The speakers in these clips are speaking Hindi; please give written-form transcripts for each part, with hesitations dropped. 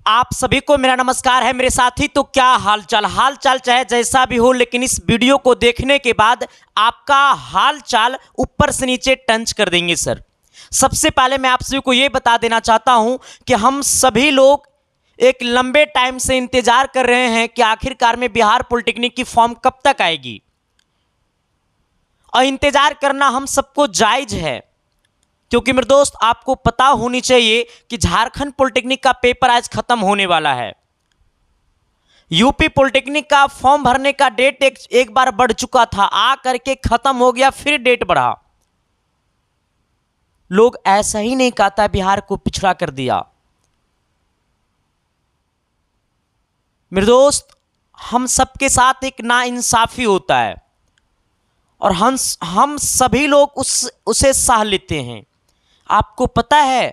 आप सभी को मेरा नमस्कार है मेरे साथी। तो क्या हाल चाल चाहे जैसा भी हो, लेकिन इस वीडियो को देखने के बाद आपका हाल चाल ऊपर से नीचे टंच कर देंगे सर। सबसे पहले मैं आप सभी को ये बता देना चाहता हूं कि हम सभी लोग एक लंबे टाइम से इंतजार कर रहे हैं कि आखिरकार में बिहार पॉलिटेक्निक की फॉर्म कब तक आएगी, और इंतजार करना हम सबको जायज है, क्योंकि मेरे दोस्त आपको पता होनी चाहिए कि झारखंड पॉलिटेक्निक का पेपर आज खत्म होने वाला है। यूपी पॉलिटेक्निक का फॉर्म भरने का डेट एक बार बढ़ चुका था, आ करके खत्म हो गया, फिर डेट बढ़ा। लोग ऐसा ही नहीं कहता बिहार को पिछड़ा कर दिया। मेरे दोस्त, हम सबके साथ एक नाइंसाफी होता है और हम सभी लोग उसे सह लेते हैं। आपको पता है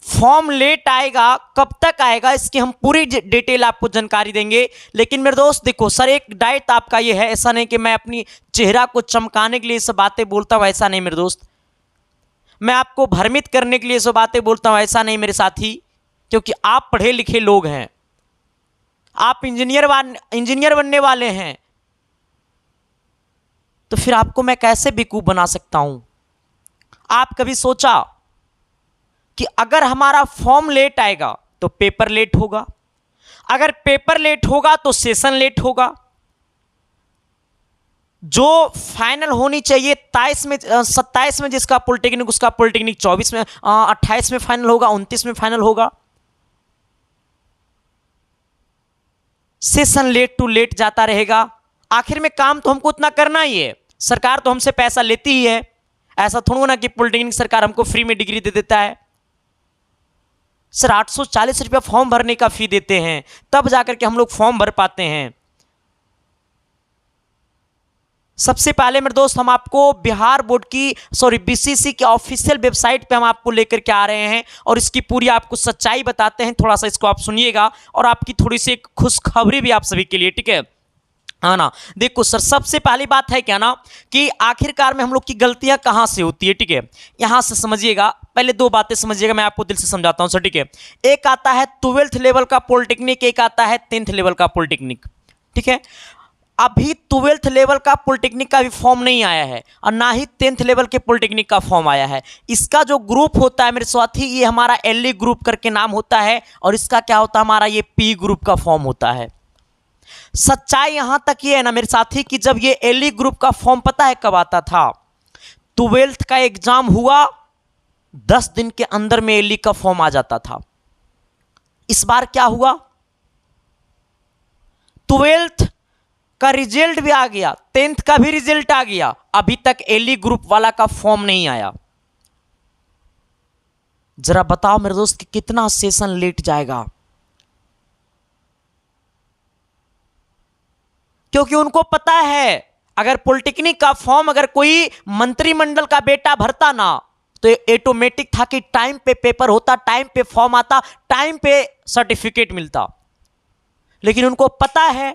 फॉर्म लेट आएगा, कब तक आएगा, इसकी हम पूरी डिटेल आपको जानकारी देंगे। लेकिन मेरे दोस्त देखो सर, एक डाइट आपका ये है, ऐसा नहीं कि मैं अपनी चेहरा को चमकाने के लिए सब बातें बोलता हूं, ऐसा नहीं मेरे दोस्त। मैं आपको भ्रमित करने के लिए सब बातें बोलता हूं, ऐसा नहीं मेरे साथी। क्योंकि आप पढ़े लिखे लोग हैं, आप इंजीनियर बनने वाले हैं, तो फिर आपको मैं कैसे बेवकूफ बना सकता हूं। आप कभी सोचा कि अगर हमारा फॉर्म लेट आएगा तो पेपर लेट होगा, अगर पेपर लेट होगा तो सेशन लेट होगा। जो फाइनल होनी चाहिए 27 में जिसका पॉलिटेक्निक, उसका पॉलिटेक्निक 24 में 28 में फाइनल होगा, 29 में फाइनल होगा। सेशन लेट टू लेट जाता रहेगा। आखिर में काम तो हमको उतना करना ही है, सरकार तो हमसे पैसा लेती ही है। ऐसा थोड़ा ना कि पॉलिटेक्निक सरकार हमको फ्री में डिग्री दे देता है। सर 840 रुपया फॉर्म भरने का फी देते हैं, तब जाकर के हम लोग फॉर्म भर पाते हैं। सबसे पहले मेरे दोस्त, हम आपको बिहार बोर्ड की बीसीसी की ऑफिशियल वेबसाइट पे हम आपको लेकर के आ रहे हैं और इसकी पूरी आपको सच्चाई बताते हैं। थोड़ा सा इसको आप सुनिएगा और आपकी थोड़ी सी खुशखबरी भी आप सभी के लिए, ठीक है ना। देखो सर, सबसे पहली बात है क्या ना कि आखिरकार में हम लोग की गलतियां कहां से होती है, ठीक है। यहां से समझिएगा, पहले दो बातें समझिएगा, मैं आपको दिल से समझाता हूं सर, ठीक है। एक आता है 12th लेवल का पॉलिटेक्निक, एक आता है 10th लेवल का पॉलिटेक्निक, ठीक है। अभी 12th लेवल का पॉलिटेक्निक का भी फॉर्म नहीं आया है और ना ही 10th लेवल के पॉलिटेक्निक का फॉर्म आया है। इसका जो ग्रुप होता है मेरे साथी, ये हमारा एलई ग्रुप करके नाम होता है, और इसका क्या होता है, हमारा ये पी ग्रुप का फॉर्म होता है। सच्चाई यहां तक ये है ना मेरे साथी कि जब ये एलई ग्रुप का फॉर्म पता है कब आता था, 12th का एग्जाम हुआ 10 दिन के अंदर में एलई का फॉर्म आ जाता था। इस बार क्या हुआ, 12th का रिजल्ट भी आ गया, 10th का भी रिजल्ट आ गया, अभी तक एलई ग्रुप वाला का फॉर्म नहीं आया। जरा बताओ मेरे दोस्त कि कितना सेशन लेट जाएगा। क्योंकि उनको पता है अगर पॉलिटेक्निक का फॉर्म अगर कोई मंत्रिमंडल का बेटा भरता ना, तो ऑटोमेटिक था कि टाइम पे पेपर होता, टाइम पे फॉर्म आता, टाइम पे सर्टिफिकेट मिलता। लेकिन उनको पता है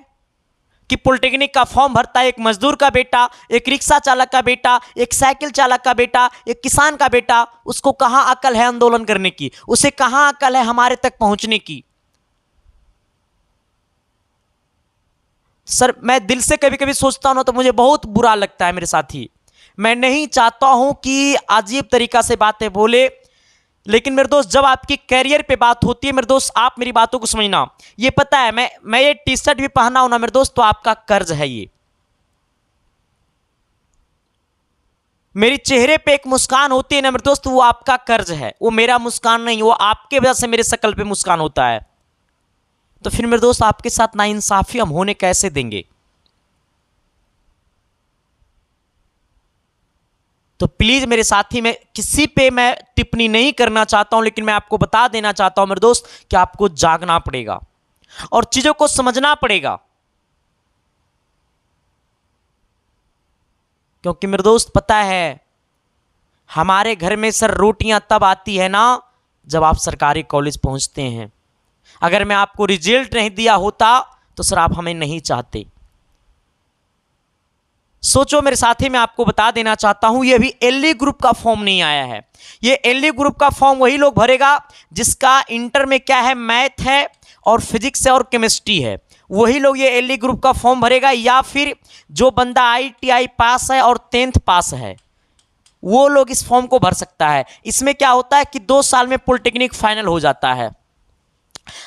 कि पॉलिटेक्निक का फॉर्म भरता है एक मजदूर का बेटा, एक रिक्शा चालक का बेटा, एक साइकिल चालक का बेटा, एक किसान का बेटा। उसको कहां अकल है आंदोलन करने की, उसे कहां अकल है हमारे तक पहुंचने की। सर मैं दिल से कभी कभी सोचता हूं ना, तो मुझे बहुत बुरा लगता है मेरे साथी। मैं नहीं चाहता हूं कि अजीब तरीका से बातें बोले, लेकिन मेरे दोस्त जब आपकी कैरियर पे बात होती है मेरे दोस्त, आप मेरी बातों को समझना। ये पता है मैं ये टी शर्ट भी पहना हूं ना मेरे दोस्त, तो आपका कर्ज है। ये मेरी चेहरे पे एक मुस्कान होती है ना मेरे दोस्त, वो आपका कर्ज है, वो मेरा मुस्कान नहीं, वो आपके वजह से मेरे शकल पे मुस्कान होता है। तो फिर मेरे दोस्त आपके साथ नाइंसाफी हम होने कैसे देंगे। तो प्लीज मेरे साथी, मैं किसी पे मैं टिप्पणी नहीं करना चाहता हूं, लेकिन मैं आपको बता देना चाहता हूं मेरे दोस्त कि आपको जागना पड़ेगा और चीजों को समझना पड़ेगा। क्योंकि मेरे दोस्त पता है, हमारे घर में सर रोटियां तब आती है ना जब आप सरकारी कॉलेज पहुंचते हैं। अगर मैं आपको रिजल्ट नहीं दिया होता तो सर आप हमें नहीं चाहते। सोचो मेरे साथी, मैं आपको बता देना चाहता हूं ये भी एलई ग्रुप का फॉर्म नहीं आया है। ये एलई ग्रुप का फॉर्म वही लोग भरेगा जिसका इंटर में क्या है, मैथ है और फिजिक्स है और केमिस्ट्री है, वही लोग ये एलई ग्रुप का फॉर्म भरेगा। या फिर जो बंदा आईटीआई पास है और 10th पास है वो लोग इस फॉर्म को भर सकता है। इसमें क्या होता है कि 2 साल में पॉलिटेक्निक फाइनल हो जाता है।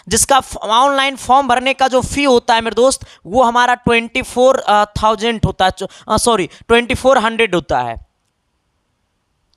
जिसका ऑनलाइन फॉर्म भरने का जो फी होता है मेरे दोस्त, वो हमारा 24,000 होता है, सॉरी 2400 होता है,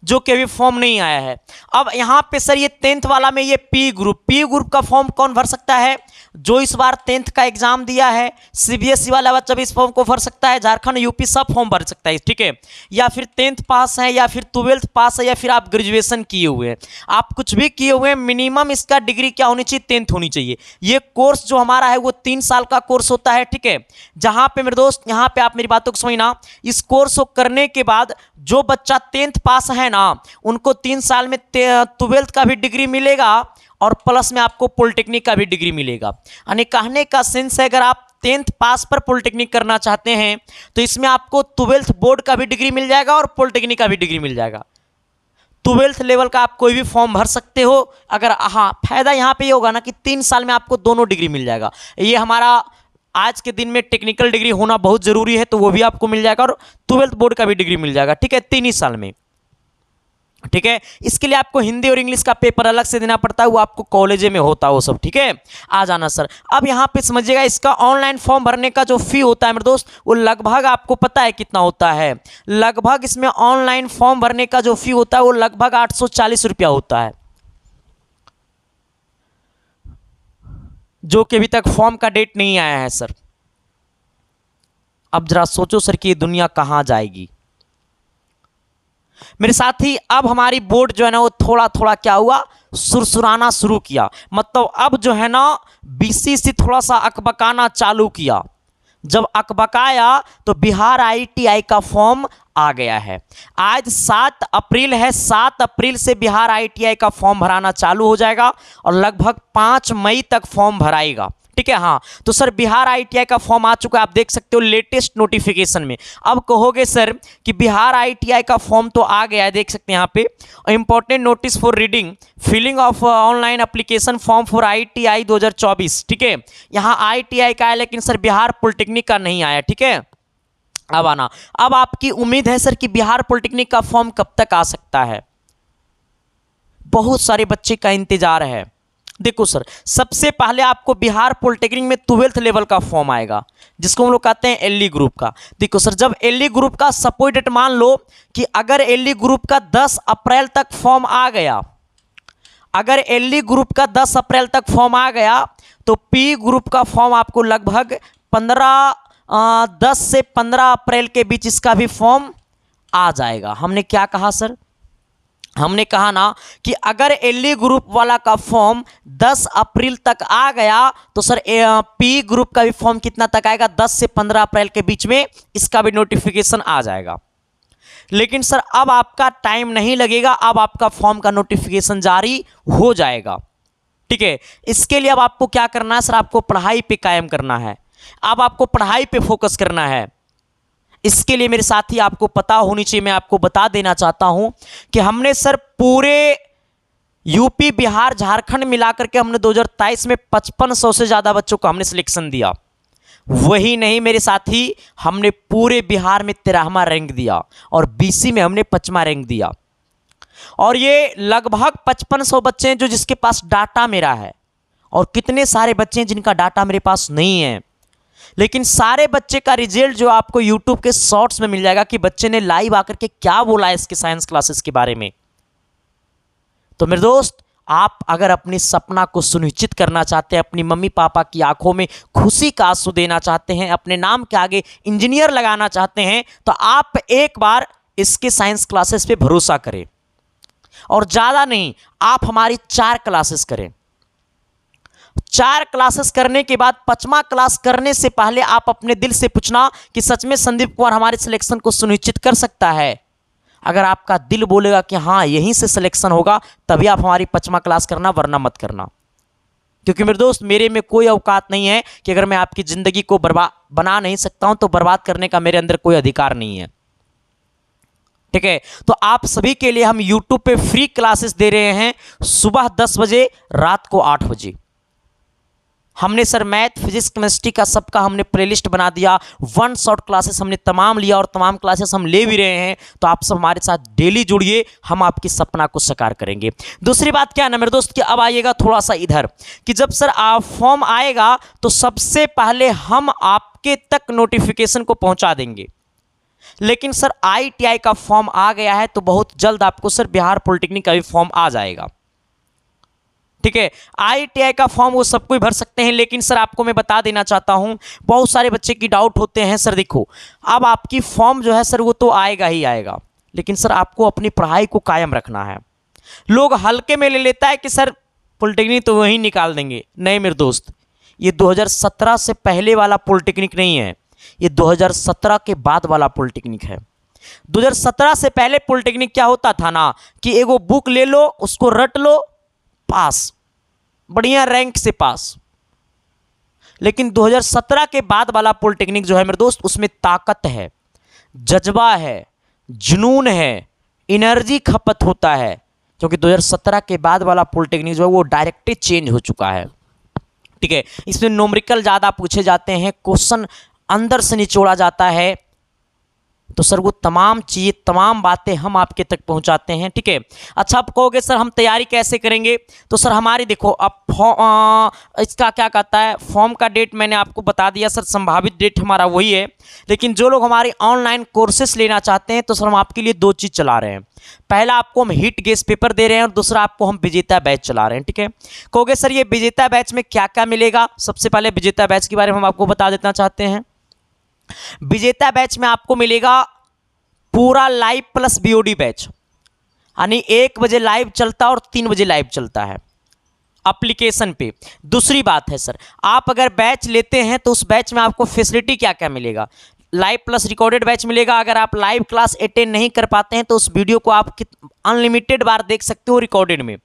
जो कि अभी फॉर्म नहीं आया है। अब यहाँ पे सर ये 10th वाला में ये पी ग्रुप का फॉर्म कौन भर सकता है? जो इस बार 10th का एग्जाम दिया है, सीबीएसई वाला बच्चा भी इस फॉर्म को भर सकता है, झारखंड यूपी सब फॉर्म भर सकता है, ठीक है। या फिर 10th पास है, या फिर 12th पास है, या फिर आप ग्रेजुएशन किए हुए हैं, आप कुछ भी किए हुए हैं, मिनिमम इसका डिग्री क्या होनी चाहिए, 10th होनी चाहिए। ये कोर्स जो हमारा है वो 3 साल का कोर्स होता है, ठीक है। जहाँ पे मेरे दोस्त, यहाँ पे आप मेरी बातों को समझना, इस कोर्स को करने के बाद जो बच्चा 10th पास है ना, उनको 3 साल में 12th का भी डिग्री मिलेगा और प्लस में आपको पॉलिटेक्निक का भी डिग्री मिलेगा। यानी कहने का सेंस है, अगर आप 10th पास पर पॉलिटेक्निक करना चाहते हैं तो इसमें आपको 12th बोर्ड का भी डिग्री मिल जाएगा और पॉलिटेक्निक का भी डिग्री मिल जाएगा। 12th लेवल का आप कोई भी फॉर्म भर सकते हो। अगर हाँ, फायदा यहाँ पे ये होगा ना कि 3 साल में आपको दोनों डिग्री मिल जाएगा। ये हमारा आज के दिन में टेक्निकल डिग्री होना बहुत जरूरी है, तो वो भी आपको मिल जाएगा और 12th बोर्ड का भी डिग्री मिल जाएगा, ठीक है, 3 ही साल में, ठीक है। इसके लिए आपको हिंदी और इंग्लिश का पेपर अलग से देना पड़ता है, वो आपको कॉलेज में होता है वो सब, ठीक है। आ जाना सर। अब यहाँ पे समझिएगा, इसका ऑनलाइन फॉर्म भरने का जो फी होता है मेरे दोस्त, वो लगभग आपको पता है कितना होता है? लगभग इसमें ऑनलाइन फॉर्म भरने का जो फी होता है वो लगभग 840 रुपया होता है, जो कि अभी तक फॉर्म का डेट नहीं आया है सर। अब जरा सोचो सर कि ये दुनिया कहां जाएगी मेरे साथी। अब हमारी बोर्ड जो है ना वो थोड़ा थोड़ा क्या हुआ, सुरसुराना शुरू किया। मतलब अब जो है ना बीसीसी थोड़ा सा अकबकाना चालू किया। जब अकबकाया तो बिहार आईटीआई का फॉर्म आ गया है। आज 7 अप्रैल है, 7 अप्रैल से बिहार आईटीआई का फॉर्म भराना चालू हो जाएगा और लगभग 5 मई तक फॉर्म भराएगा, ठीक है। हाँ, तो सर बिहार आईटीआई का फॉर्म आ चुका है, आप देख सकते हो लेटेस्ट नोटिफिकेशन में। अब कहोगे सर कि बिहार आईटीआई का फॉर्म तो आ गया है, देख सकते हैं यहाँ पे, important notice for reading, filling of online application form for ITI 2024, ठीक है। यहाँ आईटीआई का है, लेकिन सर बिहार पॉलिटेक्निक का नहीं आया, ठीक है। अब आना, अब आपकी उम्मीद है सर कि बिहार पॉलिटेक्निक का फॉर्म कब तक आ सकता है? बहुत सारे बच्चे का इंतजार है। देखो सर, सबसे पहले आपको बिहार पॉलिटेक्निक में 12th लेवल का फॉर्म आएगा, जिसको हम लोग कहते हैं एलई ग्रुप का। देखो सर, जब एलई ग्रुप का सपोज डेट मान लो कि अगर एलई ग्रुप का 10 अप्रैल तक फॉर्म आ गया, अगर एलई ग्रुप का 10 अप्रैल तक फॉर्म आ गया, तो पी ग्रुप का फॉर्म आपको लगभग 10 से 15 अप्रैल के बीच इसका भी फॉर्म आ जाएगा। हमने क्या कहा सर? हमने कहा ना कि अगर एलई ग्रुप वाला का फॉर्म 10 अप्रैल तक आ गया तो सर पी ग्रुप का भी फॉर्म कितना तक आएगा? 10 से 15 अप्रैल के बीच में इसका भी नोटिफिकेशन आ जाएगा। लेकिन सर अब आपका टाइम नहीं लगेगा, अब आपका फॉर्म का नोटिफिकेशन जारी हो जाएगा, ठीक है। इसके लिए अब आपको क्या करना है सर? आपको पढ़ाई पे कायम करना है, अब आपको पढ़ाई पे फोकस करना है। इसके लिए मेरे साथी आपको पता होनी चाहिए, मैं आपको बता देना चाहता हूं कि हमने सर पूरे यूपी बिहार झारखंड मिलाकर के हमने 2023 में 5500 से ज़्यादा बच्चों को हमने सिलेक्शन दिया। वही नहीं मेरे साथी, हमने पूरे बिहार में 13वां रैंक दिया और बीसी में हमने 5वां रैंक दिया। और ये लगभग 5500 बच्चे हैं जो जिसके पास डाटा मेरा है, और कितने सारे बच्चे हैं जिनका डाटा मेरे पास नहीं है। लेकिन सारे बच्चे का रिजल्ट जो आपको यूट्यूब के शॉर्ट्स में मिल जाएगा कि बच्चे ने लाइव आकर के क्या बोला है इसके साइंस क्लासेस के बारे में। तो मेरे दोस्त, आप अगर अपने सपना को सुनिश्चित करना चाहते हैं, अपनी मम्मी पापा की आंखों में खुशी का आंसू देना चाहते हैं, अपने नाम के आगे इंजीनियर लगाना चाहते हैं, तो आप एक बार इसके साइंस क्लासेस पे भरोसा करें। और ज़्यादा नहीं, आप हमारी 4 क्लासेस करें। 4 क्लासेस करने के बाद 5वां क्लास करने से पहले आप अपने दिल से पूछना कि सच में संदीप कुमार हमारे सिलेक्शन को सुनिश्चित कर सकता है। अगर आपका दिल बोलेगा कि हाँ यहीं से सिलेक्शन होगा, तभी आप हमारी 5वां क्लास करना, वरना मत करना। क्योंकि मेरे दोस्त, मेरे में कोई औकात नहीं है कि अगर मैं आपकी ज़िंदगी को बर्बाद बना नहीं सकता हूं तो बर्बाद करने का मेरे अंदर कोई अधिकार नहीं है। ठीक है, तो आप सभी के लिए हम YouTube पे फ्री क्लासेस दे रहे हैं, सुबह 10 बजे, रात को 8 बजे। हमने सर मैथ, फिजिक्स, केमिस्ट्री का सबका हमने प्लेलिस्ट बना दिया, वन शॉट क्लासेस हमने तमाम लिया और तमाम क्लासेस हम ले भी रहे हैं। तो आप सब हमारे साथ डेली जुड़िए, हम आपकी सपना को साकार करेंगे। दूसरी बात क्या है ना मेरे दोस्त, कि अब आइएगा थोड़ा सा इधर, कि जब सर आप फॉर्म आएगा तो सबसे पहले हम आपके तक नोटिफिकेशन को पहुंचा देंगे। लेकिन सर ITI का फॉर्म आ गया है तो बहुत जल्द आपको सर बिहार पॉलिटेक्निक का भी फॉर्म आ जाएगा। ठीक है, ITI का फॉर्म वो सब कोई भर सकते हैं, लेकिन सर आपको मैं बता देना चाहता हूं, बहुत सारे बच्चे की डाउट होते हैं सर देखो, अब आपकी फॉर्म जो है सर वो तो आएगा ही आएगा, लेकिन सर आपको अपनी पढ़ाई को कायम रखना है। लोग हल्के में ले लेता है कि सर पॉलिटेक्निक तो वहीं निकाल देंगे। नहीं मेरे दोस्त, ये 2017 से पहले वाला पॉलिटेक्निक नहीं है, ये 2017 के बाद वाला पॉलिटेक्निक है। 2017 से पहले पॉलिटेक्निक क्या होता था ना, कि एगो बुक ले लो, उसको रट लो, पास, बढ़िया रैंक से पास। लेकिन 2017 के बाद वाला पॉलिटेक्निक जो है मेरे दोस्त, उसमें ताकत है, जज्बा है, जुनून है, एनर्जी खपत होता है। क्योंकि 2017 के बाद वाला पॉलिटेक्निक जो है वो डायरेक्टली चेंज हो चुका है। ठीक है, इसमें न्यूमेरिकल ज़्यादा पूछे जाते हैं, क्वेश्चन अंदर से निचोड़ा जाता है। तो सर वो तमाम चीज़ें, तमाम बातें हम आपके तक पहुंचाते हैं। ठीक है, अच्छा आप कहोगे सर हम तैयारी कैसे करेंगे, तो सर हमारी देखो, अब इसका क्या कहता है, फॉर्म का डेट मैंने आपको बता दिया सर, संभावित डेट हमारा वही है। लेकिन जो लोग हमारे ऑनलाइन कोर्सेस लेना चाहते हैं तो सर हम आपके लिए 2 चीज़ चला रहे हैं। पहला आपको हम हिट गेस पेपर दे रहे हैं और दूसरा आपको हम विजेता बैच चला रहे हैं। ठीक है, कहोगे सर ये विजेता बैच में क्या क्या मिलेगा, सबसे पहले विजेता बैच के बारे में हम आपको बता देना चाहते हैं। विजेता बैच में आपको मिलेगा पूरा लाइव प्लस BOD बैच, यानी 1 बजे लाइव चलता है और 3 बजे लाइव चलता है एप्लीकेशन पे। दूसरी बात है सर, आप अगर बैच लेते हैं तो उस बैच में आपको फैसिलिटी क्या क्या मिलेगा, लाइव प्लस रिकॉर्डेड बैच मिलेगा। अगर आप लाइव क्लास अटेंड नहीं कर पाते हैं तो उस वीडियो को आप अनलिमिटेड बार देख सकते हो रिकॉर्डेड में।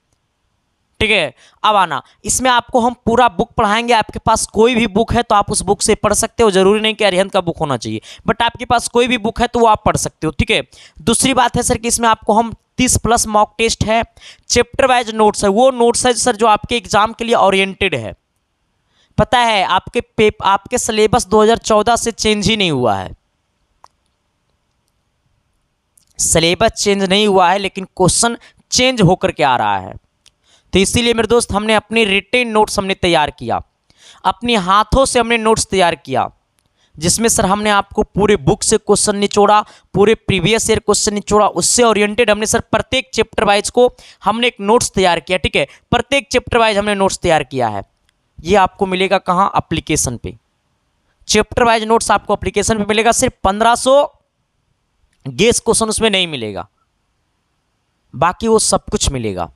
ठीक है, अब आना, इसमें आपको हम पूरा बुक पढ़ाएंगे। आपके पास कोई भी बुक है तो आप उस बुक से पढ़ सकते हो, जरूरी नहीं कि अरिहंत का बुक होना चाहिए, बट आपके पास कोई भी बुक है तो वो आप पढ़ सकते हो। ठीक है, दूसरी बात है सर कि इसमें आपको हम 30+ मॉक टेस्ट है, चैप्टर वाइज नोट्स है, वो नोट्स है सर जो आपके एग्जाम के लिए ओरिएंटेड है। पता है आपके सिलेबस 2014 से चेंज ही नहीं हुआ है, सिलेबस चेंज नहीं हुआ है, लेकिन क्वेश्चन चेंज होकर के आ रहा है। तो इसीलिए मेरे दोस्त हमने अपनी रिटेन नोट्स हमने तैयार किया, अपने हाथों से हमने नोट्स तैयार किया, जिसमें सर हमने आपको पूरे बुक से क्वेश्चन निचोड़ा, पूरे प्रीवियस ईयर क्वेश्चन निचोड़ा, उससे ओरिएंटेड हमने सर प्रत्येक चैप्टर वाइज को हमने एक नोट्स तैयार किया। ठीक है, प्रत्येक चैप्टर वाइज हमने नोट्स तैयार किया है। ये आपको मिलेगा कहाँ, एप्लीकेशन पे। चैप्टर वाइज नोट्स आपको एप्लीकेशन पे मिलेगा। सिर्फ 1500 गेस क्वेश्चन उसमें नहीं मिलेगा, बाकी वो सब कुछ मिलेगा।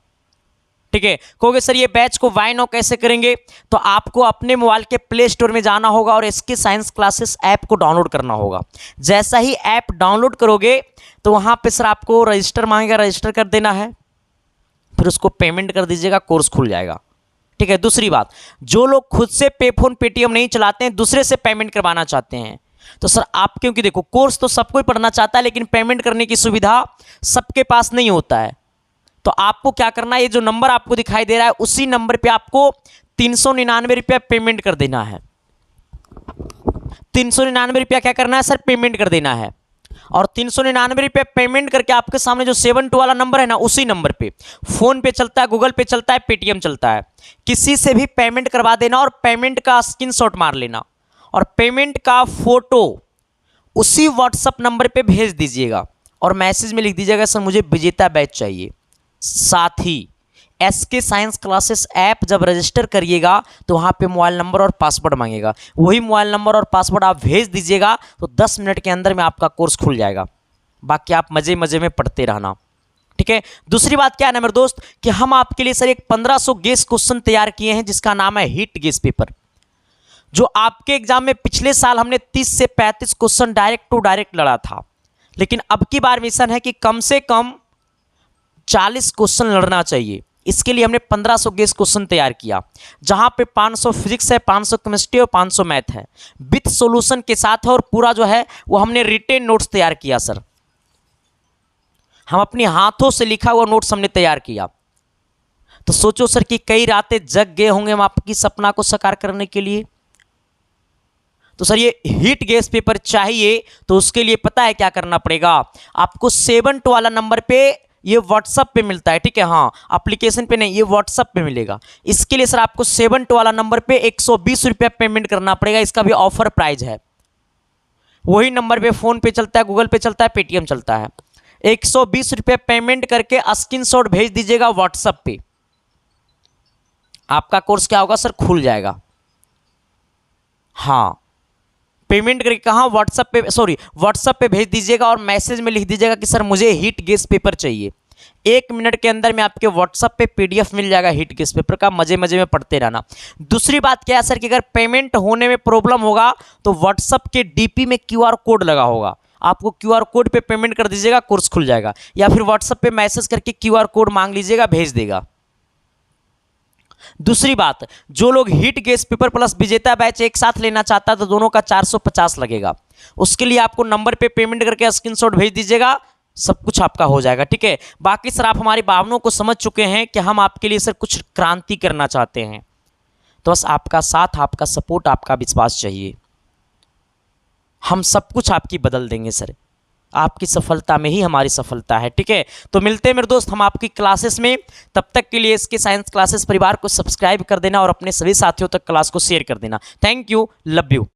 ठीक है, कहोगे सर ये बैच को वाई नो कैसे करेंगे, तो आपको अपने मोबाइल के प्ले स्टोर में जाना होगा और SK साइंस क्लासेस ऐप को डाउनलोड करना होगा। जैसा ही ऐप डाउनलोड करोगे तो वहाँ पे सर आपको रजिस्टर मांगेगा, रजिस्टर कर देना है, फिर उसको पेमेंट कर दीजिएगा, कोर्स खुल जाएगा। ठीक है, दूसरी बात, जो लोग खुद से पेफोन पेटीएम नहीं चलाते हैं, दूसरे से पेमेंट करवाना चाहते हैं, तो सर आप, क्योंकि देखो कोर्स तो सब कोई पढ़ना चाहता है, लेकिन पेमेंट करने की सुविधा सबके पास नहीं होता है। तो आपको क्या करना है, ये जो नंबर आपको दिखाई दे रहा है उसी नंबर पे आपको 399 रुपया पेमेंट कर देना है। 399 रुपया क्या करना है सर, पेमेंट कर देना है। और 399 रुपये पेमेंट करके आपके सामने जो 72 वाला नंबर है ना, उसी नंबर पे फोन पे चलता है, गूगल पे चलता है, पेटीएम चलता है, किसी से भी पेमेंट करवा देना और पेमेंट का स्क्रीनशॉट मार लेना और पेमेंट का फोटो उसी व्हाट्सएप नंबर पे भेज दीजिएगा और मैसेज में लिख दीजिएगा सर मुझे विजेता बैच चाहिए। साथ ही SK साइंस क्लासेस ऐप जब रजिस्टर करिएगा तो वहाँ पे मोबाइल नंबर और पासवर्ड मांगेगा, वही मोबाइल नंबर और पासवर्ड आप भेज दीजिएगा तो 10 मिनट के अंदर में आपका कोर्स खुल जाएगा। बाकी आप मज़े मज़े में पढ़ते रहना। ठीक है, दूसरी बात क्या है ना मेरे दोस्त कि हम आपके लिए सर एक 1500 गेस क्वेश्चन तैयार किए हैं जिसका नाम है हिट गेस पेपर, जो आपके एग्जाम में पिछले साल हमने 30 से 35 क्वेश्चन डायरेक्ट टू डायरेक्ट लड़ा था, लेकिन अब की बार मिशन है कि कम से कम 40 क्वेश्चन लड़ना चाहिए। इसके लिए हमने 1500 गेस क्वेश्चन तैयार किया, जहां पे 500 फिजिक्स है, 500 केमिस्ट्री और 500 मैथ है, विथ सॉल्यूशन के साथ है। और पूरा जो है वो हमने रिटेन नोट्स तैयार किया सर, हम अपने हाथों से लिखा हुआ नोट्स हमने तैयार किया। तो सोचो सर कि कई रातें जग गए होंगे हम आपकी सपना को साकार करने के लिए। तो सर ये हीट गैस पेपर चाहिए, तो उसके लिए पता है क्या करना पड़ेगा आपको? 7 वाला नंबर पे ये व्हाट्सएप पे मिलता है, ठीक है। हाँ, एप्लीकेशन पे नहीं, ये व्हाट्सएप पे मिलेगा। इसके लिए सर आपको 7 वाला नंबर पे 120 रुपया पेमेंट करना पड़ेगा। इसका भी ऑफर प्राइस है। वही नंबर पे फोन पे चलता है, गूगल पे चलता है, पेटीएम चलता है। 120 रुपये पेमेंट करके स्क्रीनशॉट भेज दीजिएगा व्हाट्सएप पे। आपका कोर्स क्या होगा सर? खुल जाएगा। हाँ, पेमेंट करके कहाँ? व्हाट्सएप पे भेज दीजिएगा और मैसेज में लिख दीजिएगा कि सर मुझे हीट गैस पेपर चाहिए। 1 मिनट के अंदर में आपके व्हाट्सएप पे पीडीएफ मिल जाएगा हीट गैस पेपर का। मजे मजे में पढ़ते रहना। दूसरी बात क्या है सर कि अगर पेमेंट होने में प्रॉब्लम होगा तो व्हाट्सएप के डीपी में क्यूआर कोड लगा होगा, आपको क्यूआर कोड पे पेमेंट कर दीजिएगा, कोर्स खुल जाएगा। या फिर व्हाट्सएप पे मैसेज करके क्यूआर कोड मांग लीजिएगा, भेज देगा। दूसरी बात, जो लोग हीट गैस पेपर प्लस विजेता बैच एक साथ लेना चाहता है तो दोनों का 450 लगेगा। उसके लिए आपको नंबर पे पेमेंट करके स्क्रीनशॉट भेज दीजिएगा, सब कुछ आपका हो जाएगा, ठीक है। बाकी सर आप हमारी भावनाओं को समझ चुके हैं कि हम आपके लिए सर कुछ क्रांति करना चाहते हैं। तो बस आपका साथ, आपका सपोर्ट, आपका विश्वास चाहिए। हम सब कुछ आपकी बदल देंगे सर। आपकी सफलता में ही हमारी सफलता है, ठीक है। तो मिलते हैं मेरे दोस्त हम आपकी क्लासेस में। तब तक के लिए इसके साइंस क्लासेस परिवार को सब्सक्राइब कर देना और अपने सभी साथियों तक क्लास को शेयर कर देना। Thank you, love you.